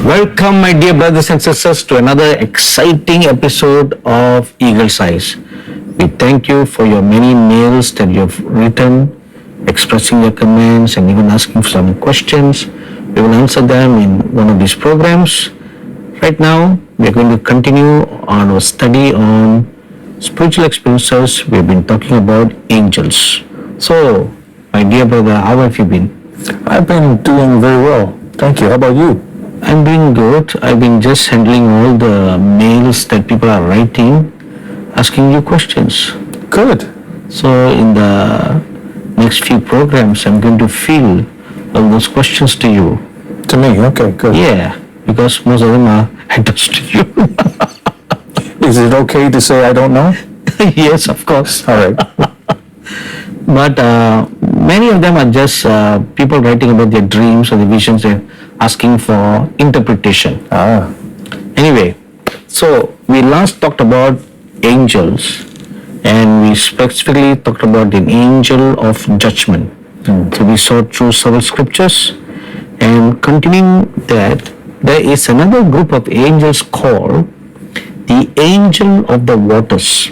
Welcome, my dear brothers and sisters, to another exciting episode of Eagle's Eyes. We thank you for your many mails that you have written, expressing your comments and even asking for some questions. We will answer them in one of these programs. Right now, we are going to continue on our study on spiritual experiences. We have been talking about angels. So, my dear brother, how have you been? I've been doing very well. Thank you. How about you? I'm doing good. I've been just handling all the mails that people are writing, asking you questions. Good. So in the next few programs, I'm going to field all those questions to you. To me? Okay, good. Yeah, because most of them are addressed to you. Is it okay to say I don't know? Yes, of course. All right. But many of them are just people writing about their dreams or the visions. They're asking for interpretation. Anyway, so we last talked about angels, and we specifically talked about an angel of judgment. So we saw through several scriptures, and continuing that, there is another group of angels called the angel of the waters.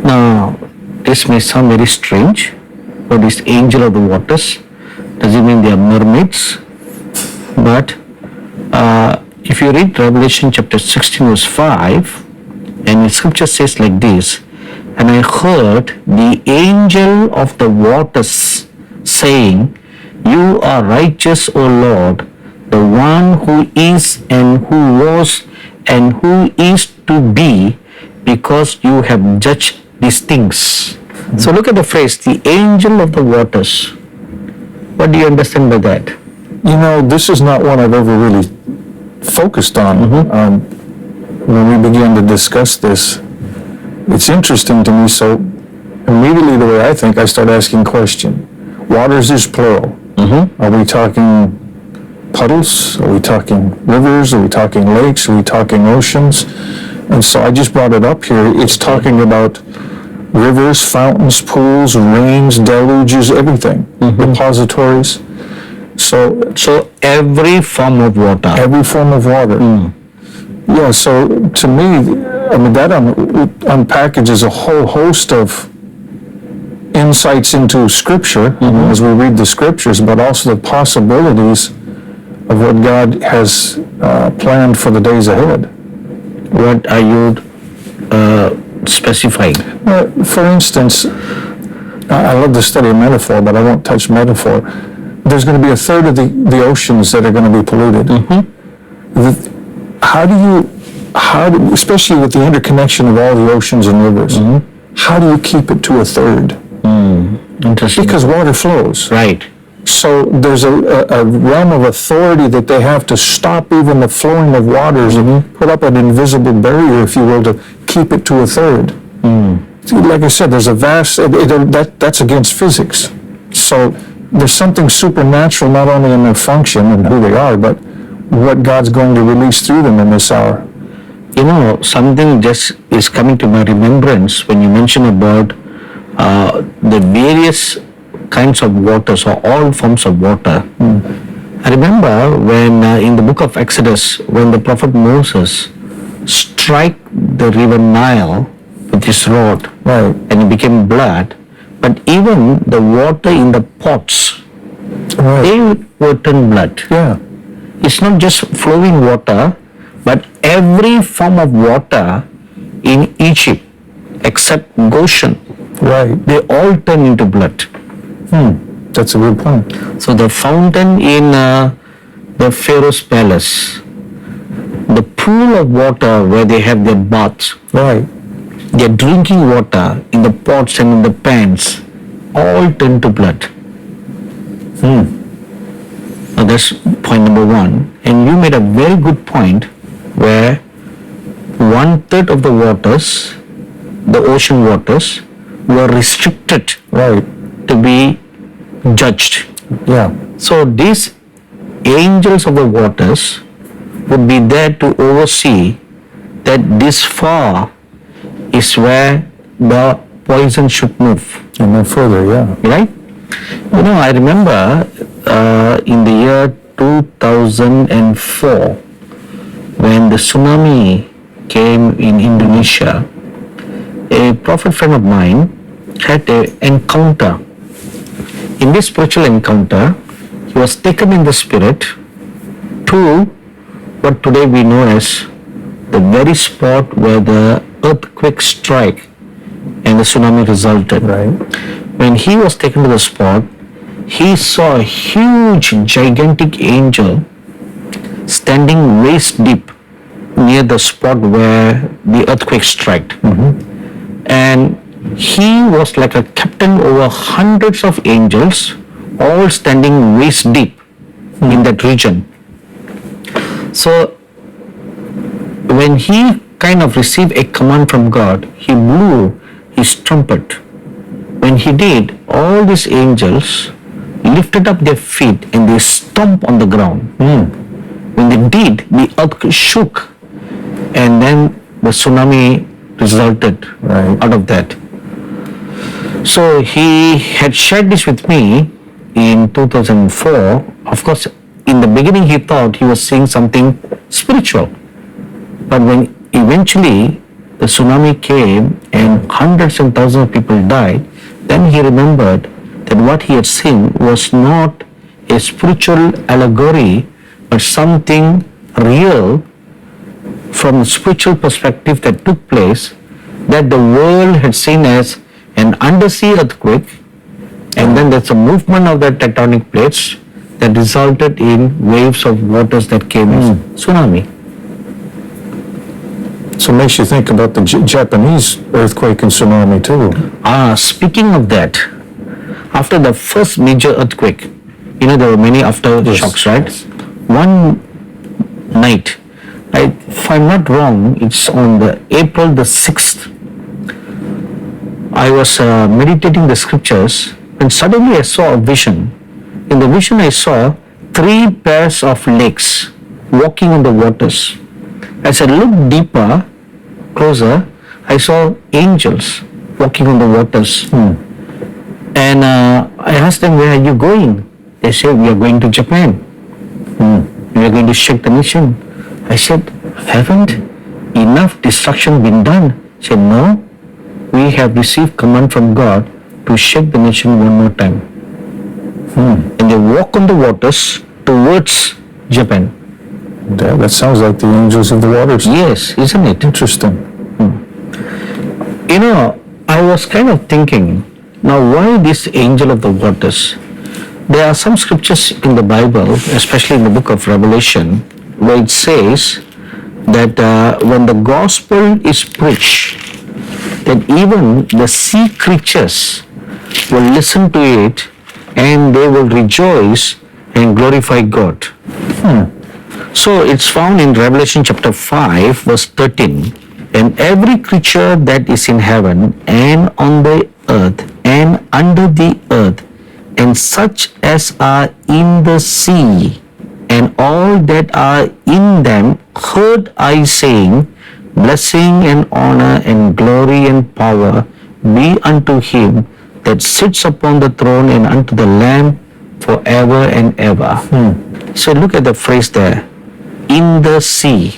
Now, this may sound very strange. What is angel of the waters? Does it mean they are mermaids? But if you read Revelation chapter 16 verse 5, and the scripture says like this, "And I heard the angel of the waters saying, You are righteous, O Lord, the one who is and who was and who is to be, because you have judged these things." So look at the phrase, the angel of the waters. What do you understand by that? You know, this is not one I've ever really focused on. When we began to discuss this, it's interesting to me. So immediately the way I think, I start asking question. Waters is plural. Are we talking puddles? Are we talking rivers? Are we talking lakes? Are we talking oceans? And so I just brought it up here. It's talking about rivers, fountains, pools, rains, deluges, everything, repositories. So every form of water. Every form of water. Yeah, so to me, I mean, that unpackages a whole host of insights into Scripture as we read the Scriptures, but also the possibilities of what God has planned for the days ahead. What are you specifying? For instance, I love to study metaphor, but I won't touch metaphor. There's going to be a third of the oceans that are going to be polluted. How do you, especially with the interconnection of all the oceans and rivers, how do you keep it to a third? Interesting. Because water flows. Right. So there's a realm of authority that they have to stop even the flowing of waters and put up an invisible barrier, if you will, to keep it to a third. Like I said, there's a vast, that's against physics. So there's something supernatural not only in their function and who they are, but what God's going to release through them in this hour. You know, something just is coming to my remembrance when you mention about the various kinds of waters, or all forms of water. I remember when in the book of Exodus, when the prophet Moses struck the river Nile with his rod, and it became blood, but even the water in the pots, they were turned blood. Yeah. It's not just flowing water, but every form of water in Egypt, except Goshen, they all turn into blood. That's a good point. So the fountain in the Pharaoh's palace, the pool of water where they have their baths, their drinking water in the pots and in the pans, all turn to blood. Now that's point number one. And you made a very good point where 1/3 of the waters, the ocean waters, were restricted to be judged. Yeah. So these angels of the waters would be there to oversee that this far is where the poison should move. And then further, yeah. Right? You know, I remember in the year 2004, when the tsunami came in Indonesia, a prophet friend of mine had an encounter. In this spiritual encounter, he was taken in the spirit to what today we know as the very spot where the earthquake struck and the tsunami resulted. Right. When he was taken to the spot, he saw a huge, gigantic angel standing waist deep near the spot where the earthquake struck. And he was like a captain over hundreds of angels, all standing waist deep in that region. So when he kind of received a command from God, he blew his trumpet. When he did, all these angels lifted up their feet and they stomped on the ground. When they did, the earth shook, and then the tsunami resulted out of that. So he had shared this with me in 2004. Of course, in the beginning he thought he was seeing something spiritual. But when eventually the tsunami came and hundreds and thousands of people died, then he remembered that what he had seen was not a spiritual allegory, but something real from a spiritual perspective that took place, that the world had seen as an undersea earthquake, and then there's a movement of the tectonic plates that resulted in waves of waters that came as tsunami. So it makes you think about the Japanese earthquake and tsunami too. Speaking of that, after the first major earthquake, there were many aftershocks, right? One night, if I'm not wrong, it's on the April the 6th, I was meditating the scriptures, and suddenly I saw a vision. In the vision I saw 3 pairs of legs walking on the waters. As I looked deeper, closer, I saw angels walking on the waters. And I asked them, where are you going? They said, we are going to Japan. We are going to shake the nation. I said, haven't enough destruction been done? He said, no, we have received command from God to shake the nation one more time. And they walk on the waters towards Japan. That sounds like the angels of the waters. Yes, isn't it? Interesting. I was kind of thinking, now why this angel of the waters? There are some scriptures in the Bible, especially in the book of Revelation, where it says that when the gospel is preached, that even the sea creatures will listen to it and they will rejoice and glorify God. So it's found in Revelation chapter 5 verse 13. And every creature that is in heaven and on the earth and under the earth, and such as are in the sea, and all that are in them, heard I saying, blessing and honor and glory and power be unto him that sits upon the throne and unto the Lamb forever and ever. So look at the phrase there, in the sea.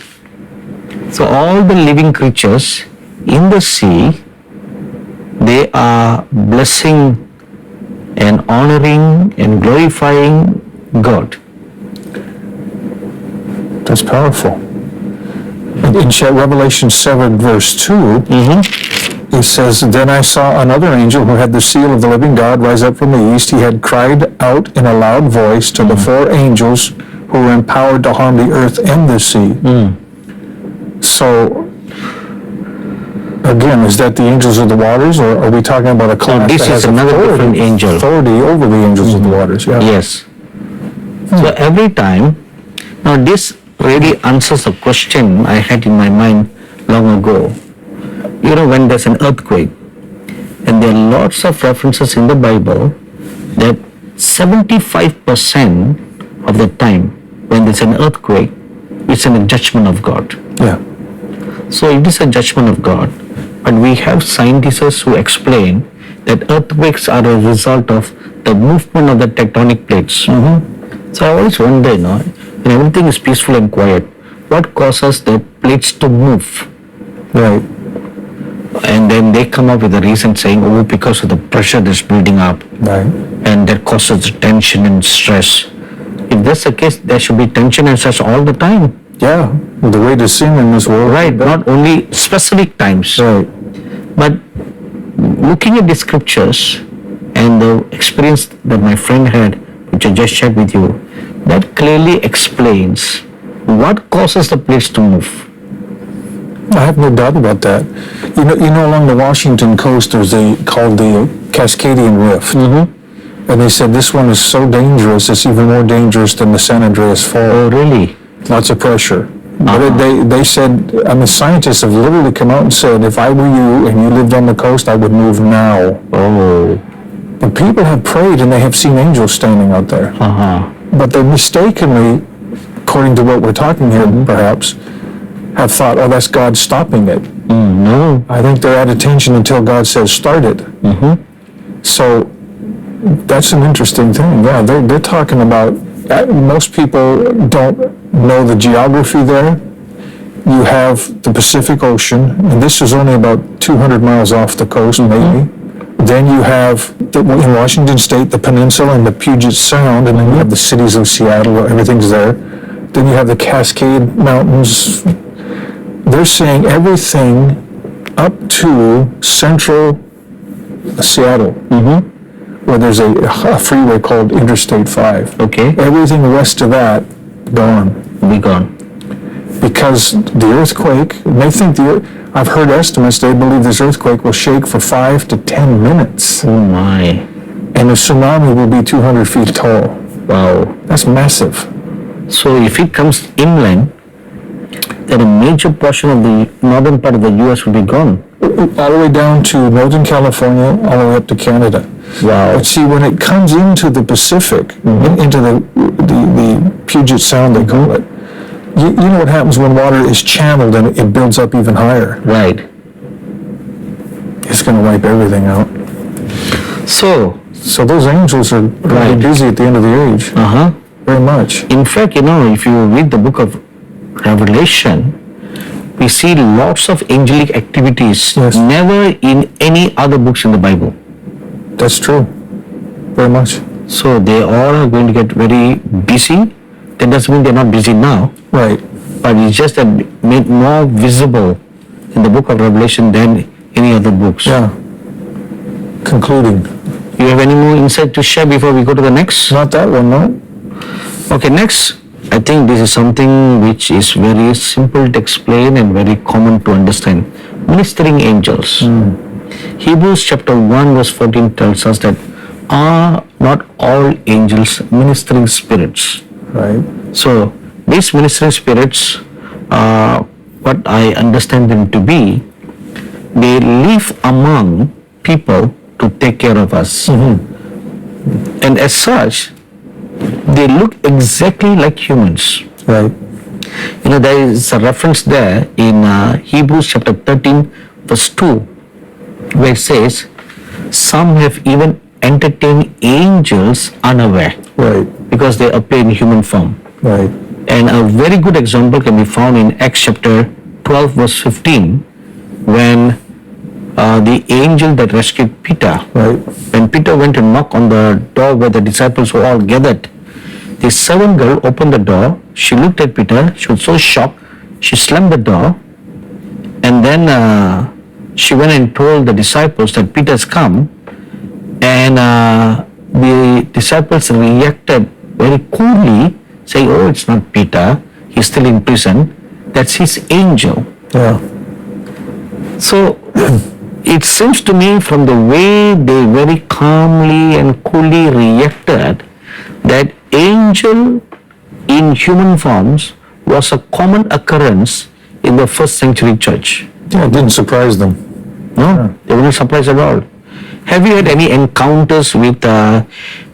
So all the living creatures in the sea, they are blessing and honoring and glorifying God. That's powerful. In Revelation 7 verse 2, it says, then I saw another angel who had the seal of the living God rise up from the east. He had cried out in a loud voice to the 4 angels who were empowered to harm the earth and the sea. So, again, is that the angels of the waters, or are we talking about a class this that is has another different angel. authority over the angels of the waters? Yeah. Yes. So every time, now this really answers a question I had in my mind long ago. When there's an earthquake, and there are lots of references in the Bible that 75% of the time when there's an earthquake, it's a judgment of God. Yeah. So it is a judgment of God. But we have scientists who explain that earthquakes are a result of the movement of the tectonic plates. So I always wonder, when everything is peaceful and quiet, what causes the plates to move? Right. And then they come up with a reason saying, oh, because of the pressure that's building up. Right. And that causes tension and stress. If that's the case, there should be tension and stress all the time. Yeah. Well, the way to sin in this world. Right, not only specific times. Right. But looking at the scriptures and the experience that my friend had, which I just shared with you, that clearly explains what causes the plates to move. I have no doubt about that. You know, along the Washington coast, there's called the Cascadian Rift. Mm-hmm. And they said this one is so dangerous, it's even more dangerous than the San Andreas Fault. Oh, really? Lots of pressure. But they said, scientists have literally come out and said, if I were you and you lived on the coast, I would move now. Oh. But people have prayed and they have seen angels standing out there. Uh-huh. But they mistakenly, according to what we're talking here, perhaps, have thought, oh, that's God stopping it. No. I think they're at attention until God says start it. Mm-hmm. So that's an interesting thing. Yeah, they're talking about, most people don't know the geography there. You have the Pacific Ocean, and this is only about 200 miles off the coast, maybe. Then you have, in Washington State, the peninsula and the Puget Sound, and then you have the cities of Seattle, where everything's there. Then you have the Cascade Mountains. They're saying everything up to central Seattle, where there's a freeway called Interstate 5. Okay. Everything west of that, gone. Be gone. Because the earthquake, they think I've heard estimates, they believe this earthquake will shake for 5 to 10 minutes. Oh my. And the tsunami will be 200 feet tall. Wow. That's massive. So if it comes inland, then a major portion of the northern part of the U.S. will be gone. All the way down to Northern California, all the way up to Canada. Wow. But see, when it comes into the Pacific, into the Puget Sound, they call it, you know what happens when water is channeled and it builds up even higher? Right. It's going to wipe everything out. So those angels are really busy at the end of the age. Very much. In fact, if you read the book of Revelation, we see lots of angelic activities, never in any other books in the Bible. That's true. Very much. So they all are going to get very busy. That doesn't mean they're not busy now. Right. But it's just that made more visible in the book of Revelation than any other books. Yeah. Concluding. You have any more insight to share before we go to the next? Not that one, no. Okay, next. I think this is something which is very simple to explain and very common to understand. Ministering angels. Hebrews chapter 1 verse 14 tells us that are not all angels ministering spirits. Right. So these ministering spirits, what I understand them to be, they live among people to take care of us. And as such, they look exactly like humans. Right. There is a reference there in Hebrews chapter 13 verse 2 where it says, some have even entertained angels unaware. Right. Because they appear in human form. Right. And a very good example can be found in Acts chapter 12 verse 15 when the angel that rescued Peter, Right. when Peter went to knock on the door where the disciples were all gathered, the servant girl opened the door. She looked at Peter. She was so shocked. She slammed the door. And then she went and told the disciples that Peter's come. And the disciples reacted very coolly, saying, oh, it's not Peter. He's still in prison. That's his angel. Yeah. So it seems to me from the way they very calmly and coolly reacted that angel in human forms was a common occurrence in the first century church. Yeah, it didn't surprise them. No, they were not surprised at all. Have you had any encounters with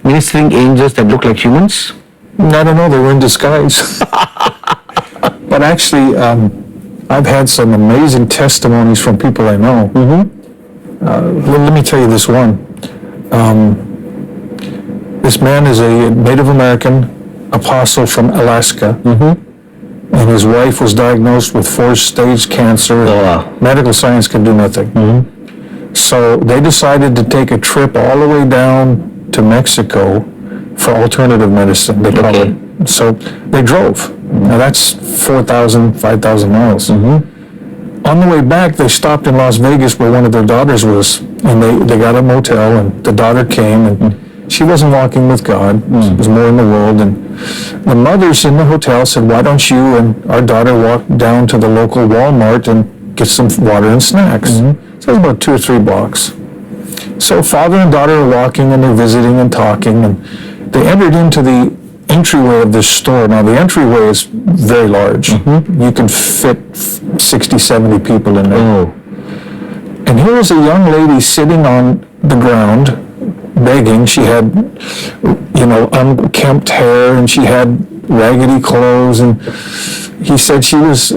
ministering angels that look like humans? I don't know, they were in disguise. But actually, I've had some amazing testimonies from people I know. Let me tell you this one. This man is a Native American, apostle from Alaska. And his wife was diagnosed with 4-stage cancer. Oh, wow. Medical science could do nothing. So they decided to take a trip all the way down to Mexico for alternative medicine, they call Okay. it. So they drove. Now that's 4,000, 5,000 miles. On the way back, they stopped in Las Vegas where one of their daughters was, and they got a motel, and the daughter came, and she wasn't walking with God. She was more in the world. And the mothers in the hotel said, why don't you and our daughter walk down to the local Walmart and get some water and snacks? So it was about 2 or 3 blocks. So father and daughter are walking, and they're visiting and talking, and they entered into the entryway of this store. Now the entryway is very large. You can fit 60, 70 people in there. Oh. And here was a young lady sitting on the ground begging. She had, unkempt hair, and she had raggedy clothes, and he said she was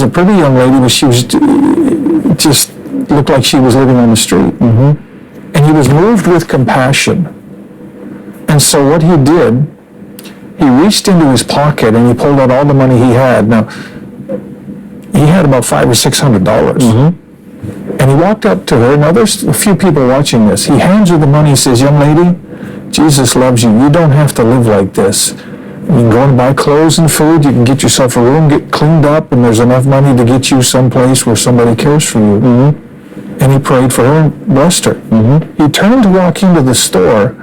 a pretty young lady, but she was just looked like she was living on the street. And he was moved with compassion. And so what he did, he reached into his pocket and he pulled out all the money he had. Now, he had about $500 or $600. And he walked up to her. Now, there's a few people watching this. He hands her the money. He says, young lady, Jesus loves you. You don't have to live like this. You can go and buy clothes and food. You can get yourself a room, get cleaned up, and there's enough money to get you someplace where somebody cares for you. And he prayed for her and blessed her. He turned to walk into the store,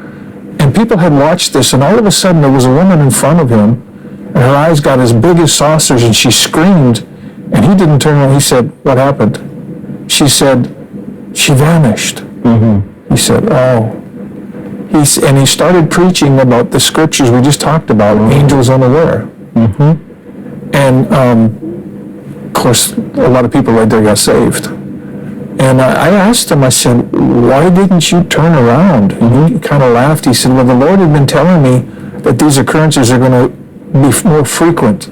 and people had watched this, and all of a sudden there was a woman in front of him, and her eyes got as big as saucers, and she screamed, and he didn't turn around. He said, what happened? She said, she vanished. He said, oh. And he started preaching about the scriptures we just talked about, angels unaware. And of course, a lot of people right there got saved. And I asked him, I said, why didn't you turn around? And he kind of laughed. He said, well, the Lord had been telling me that these occurrences are going to be more frequent.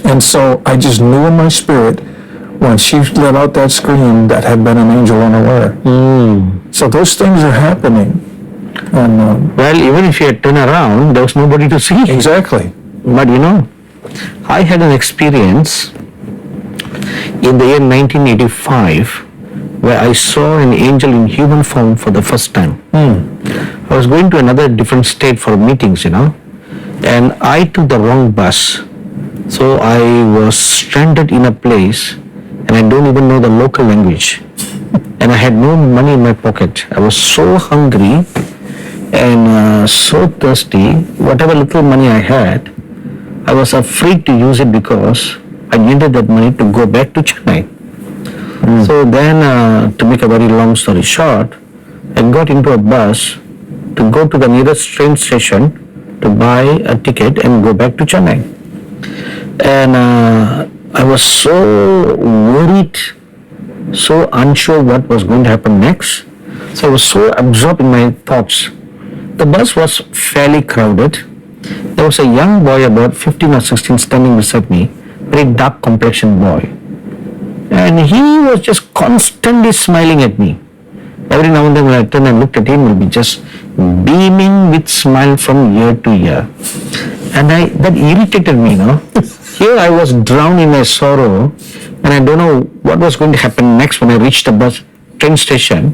And so I just knew in my spirit, when she let out that scream, that had been an angel unaware. So those things are happening. And, Well, even if you had turned around, there was nobody to see. exactly. But I had an experience in the year 1985 where I saw an angel in human form for the first time. I was going to another different state for meetings, and I took the wrong bus. So I was stranded in a place, and I don't even know the local language. And I had no money in my pocket. I was so hungry and so thirsty. Whatever little money I had, I was afraid to use it because I needed that money to go back to Chennai. So then, to make a very long story short, I got into a bus to go to the nearest train station to buy a ticket and go back to Chennai. And I was so worried, so unsure what was going to happen next. So I was so absorbed in my thoughts. The bus was fairly crowded. There was a young boy about 15 or 16 standing beside me, very dark complexioned boy. And he was just constantly smiling at me. Every now and then when I turned and looked at him, he would be just beaming with smile from ear to ear. And that irritated me, Here I was drowned in my sorrow, and I don't know what was going to happen next when I reached the train station,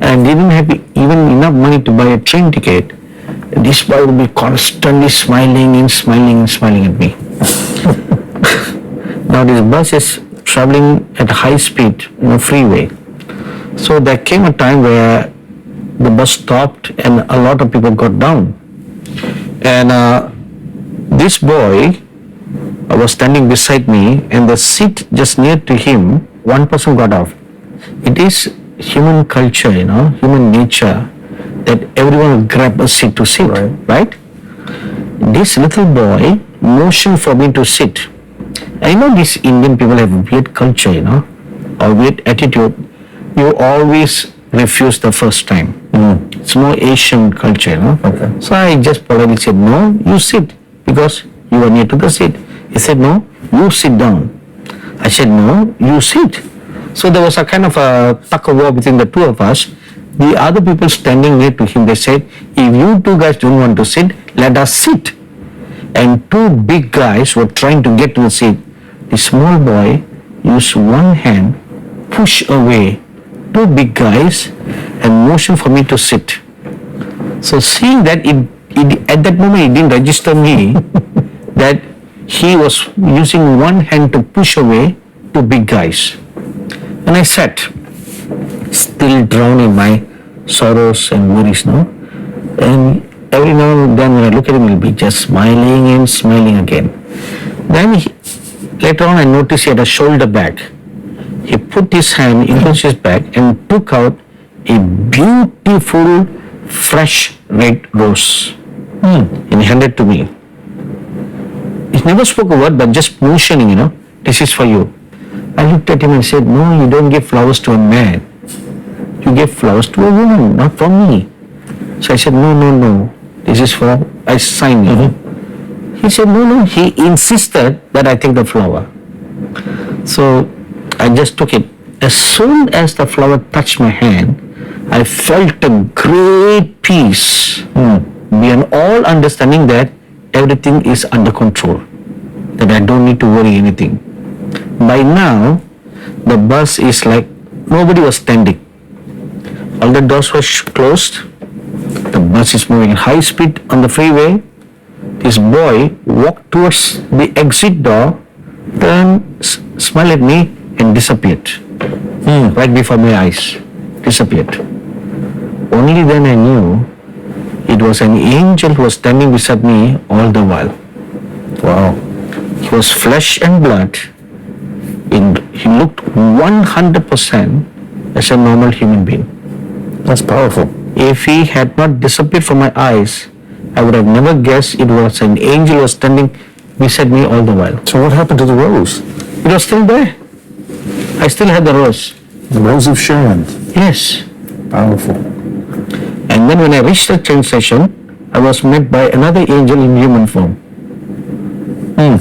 and didn't have even enough money to buy a train ticket. This boy would be constantly smiling and smiling and smiling at me. Now this bus is traveling at high speed in a freeway. So there came a time where the bus stopped and a lot of people got down. And this boy was standing beside me, and the seat just near to him, one person got off. It is human culture, human nature, that everyone will grab a seat to sit, right? This little boy motioned for me to sit. I know these Indian people have a weird culture, or weird attitude. You always refuse the first time. It's more Asian culture, Okay. So I just politely said, no, you sit, because you are near to the seat. He said, no, you sit down. I said, no, you sit. So there was a kind of a tug of war between the two of us. The other people standing near to him, they said, if you two guys don't want to sit, let us sit. and two big guys were trying to get to the seat. The small boy used one hand, push away two big guys, and motion for me to sit. So seeing that, at that moment it didn't register me that he was using one hand to push away two big guys. And I sat, still drowned in my sorrows and worries, no? And every now and then when I look at him, he'll be just smiling and smiling again. Then later on I noticed he had a shoulder bag. He put his hand into his bag and took out a beautiful fresh red rose and he handed to me. He never spoke a word, but just motioning, this is for you. I looked at him and said, no, you don't give flowers to a man. You give flowers to a woman, not for me. So I said, no, this is for, I signed it. He said, no, he insisted that I take the flower. So I just took it. As soon as the flower touched my hand, I felt a great peace beyond all understanding that everything is under control, that I don't need to worry anything. By now, the bus is like nobody was standing. All the doors were closed. The bus is moving high speed on the freeway. This boy walked towards the exit door, turned, smiled at me, and disappeared. Right before my eyes, disappeared. Only then I knew it was an angel who was standing beside me all the while. Wow. He was flesh and blood. He looked 100% as a normal human being. That's powerful. If he had not disappeared from my eyes, I would have never guessed it was an angel who was standing beside me all the while. So what happened to the rose? It was still there. I still had the rose. The rose of Sharon. Yes. Powerful. And then when I reached the train station, I was met by another angel in human form.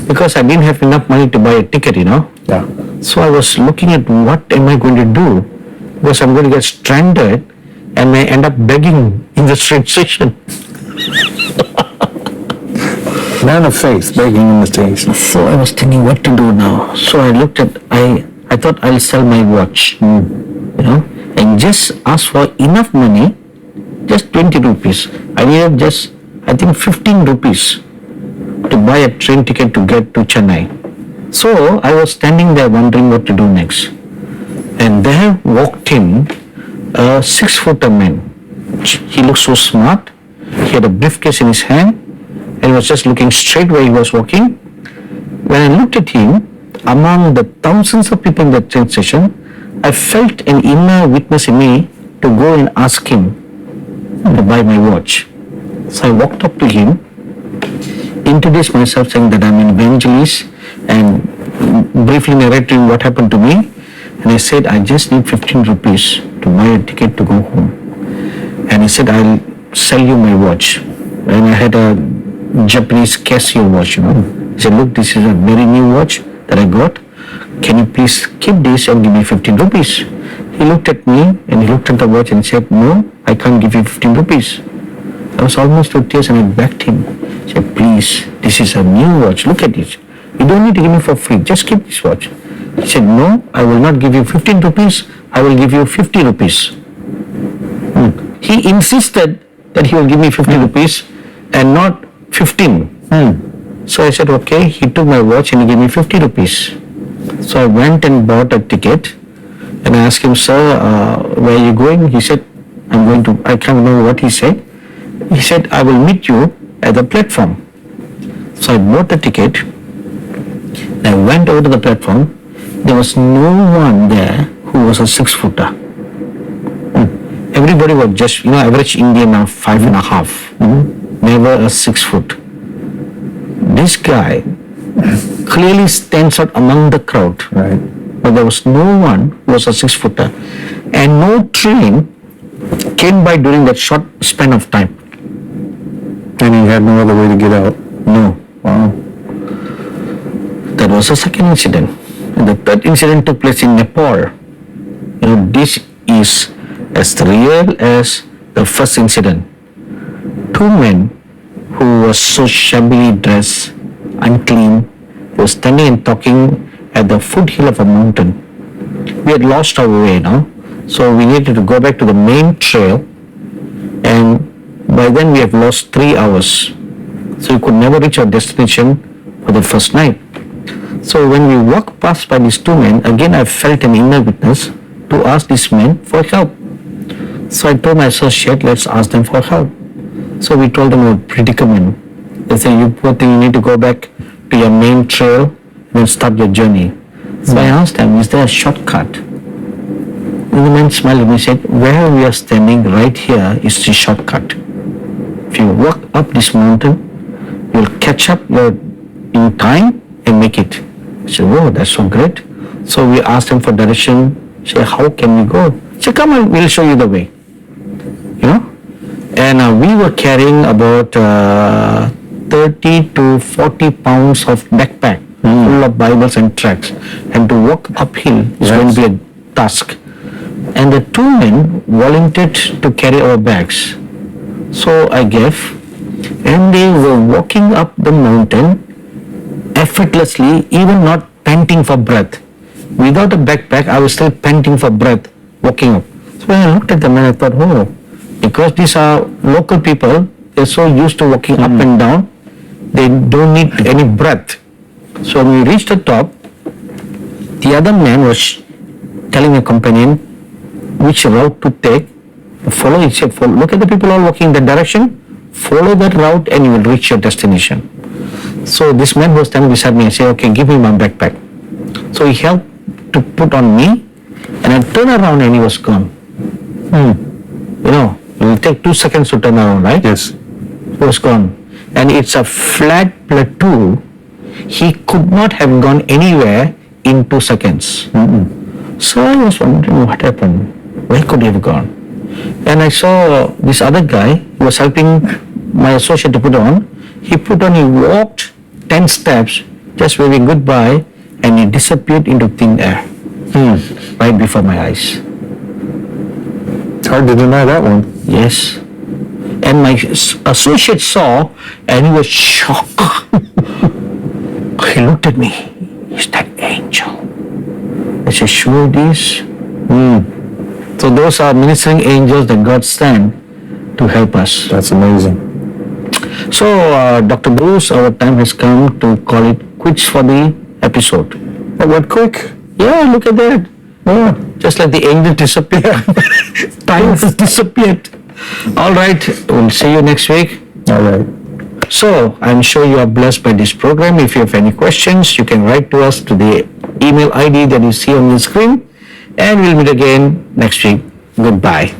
Because I didn't have enough money to buy a ticket, Yeah. So I was looking at what am I going to do? Because I'm going to get stranded and may end up begging in the train station. Man of faith, begging in the station. So I was thinking what to do now. So I looked at, I thought I'll sell my watch, and just ask for enough money, just 20 rupees. I needed just, I think 15 rupees to buy a train ticket to get to Chennai. So I was standing there wondering what to do next. And there walked in a 6-footer man. He looked so smart. He had a briefcase in his hand and was just looking straight where he was walking. When I looked at him, among the thousands of people in the train station, I felt an inner witness in me to go and ask him to buy my watch. So I walked up to him, introduced myself saying that I'm an evangelist, and briefly narrated to him what happened to me. And I said, I just need 15 rupees to buy a ticket to go home. And he said, I'll sell you my watch. And I had a Japanese Casio watch, He said, look, this is a very new watch that I got. Can you please keep this and give me 15 rupees? He looked at me and he looked at the watch and said, no, I can't give you 15 rupees. I was almost with tears and I begged him. He said, please, this is a new watch. Look at it. You don't need to give me for free. Just keep this watch. He said, no, I will not give you 15 rupees. I will give you 50 rupees. He insisted that he will give me 50 rupees and not 15. So I said, okay. He took my watch and he gave me 50 rupees. So I went and bought a ticket and I asked him, sir, where are you going? He said, I can't remember what he said. He said, I will meet you at the platform. So I bought the ticket. I went over to the platform. There was no one there who was a 6-footer. Everybody was just, average Indian of 5.5. Never a 6 foot. This guy clearly stands out among the crowd. Right. But there was no one who was a 6-footer. And no train came by during that short span of time. And he had no other way to get out. No. Wow. That was the second incident. And the third incident took place in Nepal. This is as real as the first incident. Two men who was so shabbily dressed, unclean, was standing and talking at the foothill of a mountain. We had lost our way now, so we needed to go back to the main trail, and by then we have lost 3 hours. So we could never reach our destination for the first night. So when we walked past by these two men, again I felt an inner witness to ask these men for help. So I told my associate, let's ask them for help. So we told them our predicament. They said, you poor thing, you need to go back to your main trail and start your journey. So I asked them, is there a shortcut? And the man smiled at me and said, where we are standing right here is the shortcut. If you walk up this mountain, you'll catch up in time and make it. I said, whoa, that's so great. So we asked him for direction. He said, how can we go? He said, come on, we'll show you the way. You know? And we were carrying about 30 to 40 pounds of backpack full of Bibles and tracts. And to walk uphill is going to be a task. And the two men volunteered to carry our bags. So I gave, and they were walking up the mountain effortlessly, even not panting for breath. Without a backpack, I was still panting for breath walking up. So when I looked at them and I thought, oh, because these are local people, they're so used to walking up and down, they don't need any breath. So when we reached the top, the other man was telling a companion which route to take. Follow, he said, follow. Look at the people all walking in that direction, follow that route and you will reach your destination. So this man was standing beside me and said, okay, give me my backpack. So he helped to put on me, and I turned around and he was gone. You know, it will take 2 seconds to turn around, right? Yes. He was gone. And it's a flat plateau. He could not have gone anywhere in 2 seconds. So I was wondering what happened. Where could he have gone? And I saw this other guy who was helping my associate to put on. He walked 10 steps, just waving goodbye, and he disappeared into thin air. Right before my eyes. It's hard to deny that one. Yes. And my associate saw, and he was shocked. He looked at me. Is that angel? I said, sure it is. So those are ministering angels that God sent to help us. That's amazing. So, Dr. Bruce, our time has come to call it quits for the episode. That went quick. Yeah, look at that. Yeah. Just like the angel disappeared. Time has disappeared. All right, we'll see you next week. All right. So, I'm sure you are blessed by this program. If you have any questions, you can write to us to the email ID that you see on the screen. And we'll meet again next week. Goodbye.